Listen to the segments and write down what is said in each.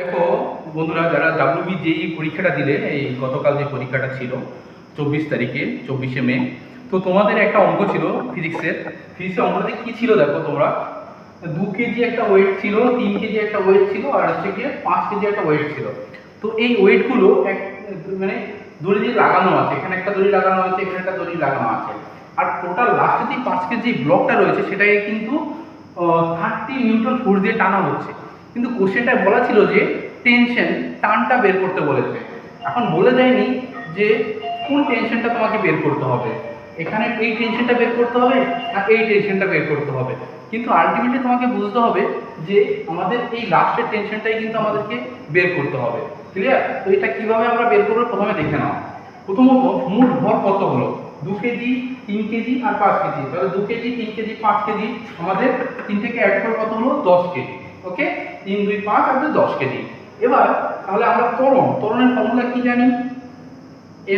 দেখো বন্ধুরা, যারা WBJEE পরীক্ষাটা দিলে, এই গতকাল যে পরীক্ষাটা ছিল 24 তারিখে 24শে মে, তো তোমাদের একটা অঙ্ক ছিল ফিজিক্সের অঙ্কটাতে কি ছিল দেখো তোমরা। 2 কেজি একটা ওয়েট ছিল, 3 কেজি একটা ওয়েট ছিল, আর হচ্ছে গিয়ে 5 কেজি একটা ওয়েট ছিল। তো এই ওয়েটগুলো মানে দড়ি দিয়ে লাগানো আছে, এখানে একটা দড়ি লাগানো আছে, এখানে একটা দড়ি লাগানো আছে, আর টোটাল লাস্টে যে 5 কেজি ব্লকটা রয়েছে সেটাকে কিন্তু 30 নিউটন ফোর্স দিয়ে টানা হচ্ছে। কিন্তু কোশ্চেনটায় বলা ছিল যে টেনশন, টানটা বের করতে বলেছে। এখন বলে দেয়নি যে কোন টেনশনটা তোমাকে বের করতে হবে, এখানে এই টেনশনটা বের করতে হবে না এই টেনশনটা বের করতে হবে। কিন্তু আলটিমেটলি তোমাকে বুঝতে হবে যে আমাদের এই লাস্টের টেনশনটাই কিন্তু আমাদেরকে বের করতে হবে। ক্লিয়ার? তো এটা কিভাবে আমরা বের করবো প্রথমে দেখে নাও। প্রথমত মোট ভর কত হলো, 2 কেজি, 3 কেজি আর 5 কেজি। তাহলে 2 কেজি, 3 কেজি, 5 কেজি, আমাদের 3 থেকে অ্যাড করে কত হলো, 10 কেজি। ওকে, 3 2 5 আর 2 10 কেজি। এবার তাহলে আমরা ত্বরণের ফর্মুলা কি জানি,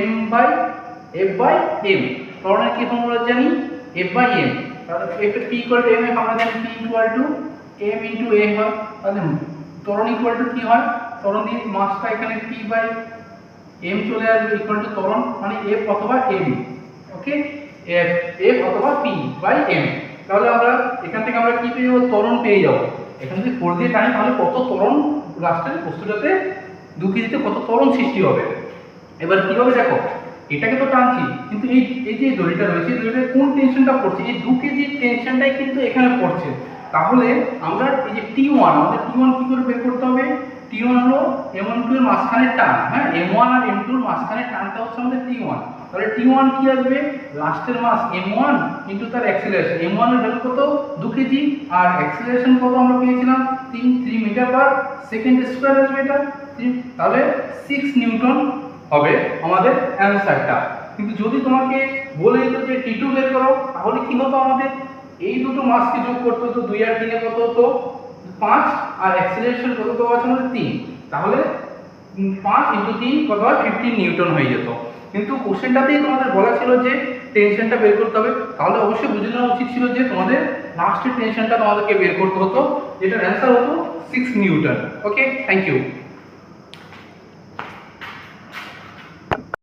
m by f by m। ত্বরণের কি ফর্মুলা জানি, f বাই m। তাহলে f p equal to m, আমরা জানি p equal to m into a হয়। তাহলে ত্বরণ ইকুয়াল টু কি হয়, ত্বরণ দিয়ে মাসটা এখানে p বাই m চলে আসবে ইকুয়াল টু ত্বরণ মানে f অথবা m। ওকে, f অথবা p বাই m। তাহলে আমরা এখান থেকে আমরা কি পেয়ে যাব, ত্বরণ পেয়ে যাব। এখান থেকে 4 দিয়ে টানি তাহলে কত ত্বরণ লাস্টের বস্তুটাতে 2 কেজিতে কত ত্বরণ সৃষ্টি হবে। এবার কিভাবে দেখো, এটাকে তো টানছি, কিন্তু এই যে দড়িটা রয়েছে, দড়িটার কোন টেনশনটা পড়ছে, এই 2 কেজির টেনশনটাই কিন্তু এখানে পড়ছে। তাহলে আমরা এই যে T1, আমাদের T1 কি করে বের করতে হবে, T1 হলো M12 এর মাঝখানের টান। হ্যাঁ, M1 আর M2 এর মাঝখানের টানটা হচ্ছে আমাদের T1। তাহলে T1 কি আসবে, লাস্টের মাস M1 ইনটু তার অ্যাক্সিলারেশন। M1 এর ভ্যালু কত, 2 কেজি, আর অ্যাক্সিলারেশন কত আমরা পেয়েছিলাম, 3 মিটার পার সেকেন্ড স্কয়ার আসবে এটা। তাহলে 6 নিউটন হবে আমাদের অ্যানসারটা। কিন্তু যদি তোমাকে বলে দিত যে T2 বের করো, তাহলে কি হতো, আমাদের এই দুটো মাসকে যোগ করতে হতো, 2 আর 3 কত হতো, 5, আর অ্যাক্সিলারেশন কত দেওয়া আছে আমাদের 3। তাহলে 5 ইনটু 3 কত হয়, 15 নিউটন হয়ে যেত। কিন্তু কোশ্চেনটাতেই তোমাদের বলা ছিল যে টেনশনটা বের করতে হবে। তাহলে অবশ্যই বুঝে নেওয়া উচিত ছিল যে তোমাদের লাস্টের টেনশনটা তোমাদেরকে বের করতে হতো, যেটার অ্যান্সার হতো 6 নিউটন। Okay, thank you.